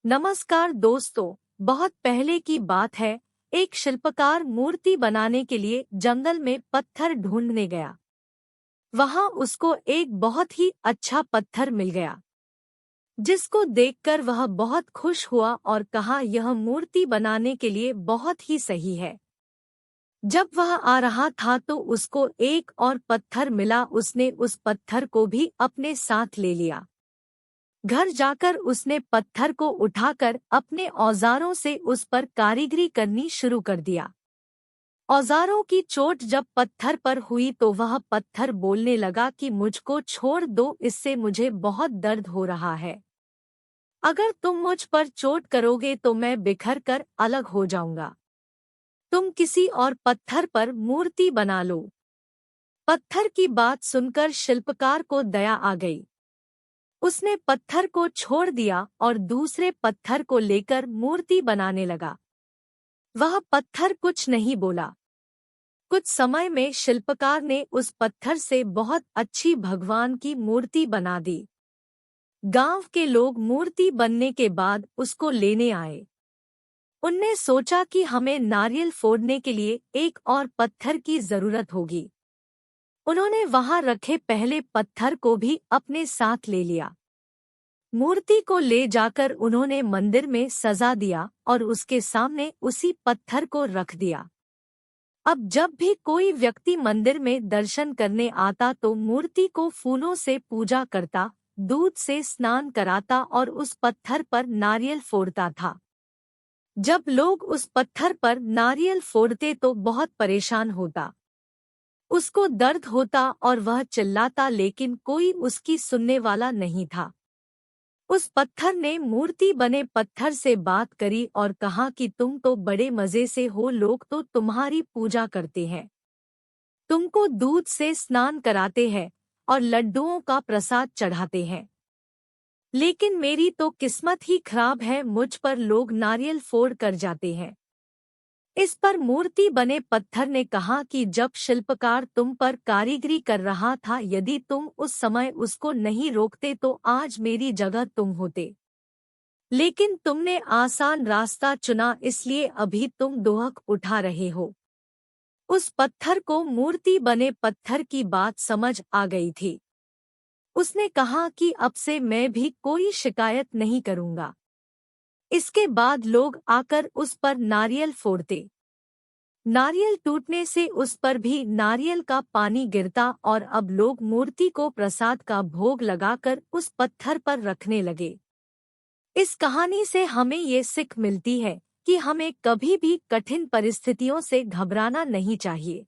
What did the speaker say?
नमस्कार दोस्तों। बहुत पहले की बात है। एक शिल्पकार मूर्ति बनाने के लिए जंगल में पत्थर ढूंढने गया। वहां उसको एक बहुत ही अच्छा पत्थर मिल गया, जिसको देखकर वह बहुत खुश हुआ और कहा, यह मूर्ति बनाने के लिए बहुत ही सही है। जब वह आ रहा था तो उसको एक और पत्थर मिला। उसने उस पत्थर को भी अपने साथ ले लिया। घर जाकर उसने पत्थर को उठाकर अपने औजारों से उस पर कारीगरी करनी शुरू कर दिया। औजारों की चोट जब पत्थर पर हुई तो वह पत्थर बोलने लगा कि मुझको छोड़ दो, इससे मुझे बहुत दर्द हो रहा है। अगर तुम मुझ पर चोट करोगे तो मैं बिखर कर अलग हो जाऊंगा। तुम किसी और पत्थर पर मूर्ति बना लो। पत्थर की बात सुनकर शिल्पकार को दया आ गई। उसने पत्थर को छोड़ दिया और दूसरे पत्थर को लेकर मूर्ति बनाने लगा। वह पत्थर कुछ नहीं बोला। कुछ समय में शिल्पकार ने उस पत्थर से बहुत अच्छी भगवान की मूर्ति बना दी। गांव के लोग मूर्ति बनने के बाद उसको लेने आए। उनने सोचा कि हमें नारियल फोड़ने के लिए एक और पत्थर की जरूरत होगी। उन्होंने वहां रखे पहले पत्थर को भी अपने साथ ले लिया। मूर्ति को ले जाकर उन्होंने मंदिर में सजा दिया और उसके सामने उसी पत्थर को रख दिया। अब जब भी कोई व्यक्ति मंदिर में दर्शन करने आता तो मूर्ति को फूलों से पूजा करता, दूध से स्नान कराता और उस पत्थर पर नारियल फोड़ता था। जब लोग उस पत्थर पर नारियल फोड़ते तो बहुत परेशान होता। उसको दर्द होता और वह चिल्लाता, लेकिन कोई उसकी सुनने वाला नहीं था। उस पत्थर ने मूर्ति बने पत्थर से बात करी और कहा कि तुम तो बड़े मजे से हो, लोग तो तुम्हारी पूजा करते हैं, तुमको दूध से स्नान कराते हैं और लड्डुओं का प्रसाद चढ़ाते हैं, लेकिन मेरी तो किस्मत ही खराब है, मुझ पर लोग नारियल फोड़ कर जाते हैं। इस पर मूर्ति बने पत्थर ने कहा कि जब शिल्पकार तुम पर कारीगरी कर रहा था, यदि तुम उस समय उसको नहीं रोकते तो आज मेरी जगह तुम होते। लेकिन तुमने आसान रास्ता चुना, इसलिए अभी तुम दोहक उठा रहे हो। उस पत्थर को मूर्ति बने पत्थर की बात समझ आ गई थी। उसने कहा कि अब से मैं भी कोई शिकायत नहीं करूंगा। इसके बाद लोग आकर उस पर नारियल फोड़ते। नारियल टूटने से उस पर भी नारियल का पानी गिरता और अब लोग मूर्ति को प्रसाद का भोग लगाकर उस पत्थर पर रखने लगे। इस कहानी से हमें ये सीख मिलती है कि हमें कभी भी कठिन परिस्थितियों से घबराना नहीं चाहिए।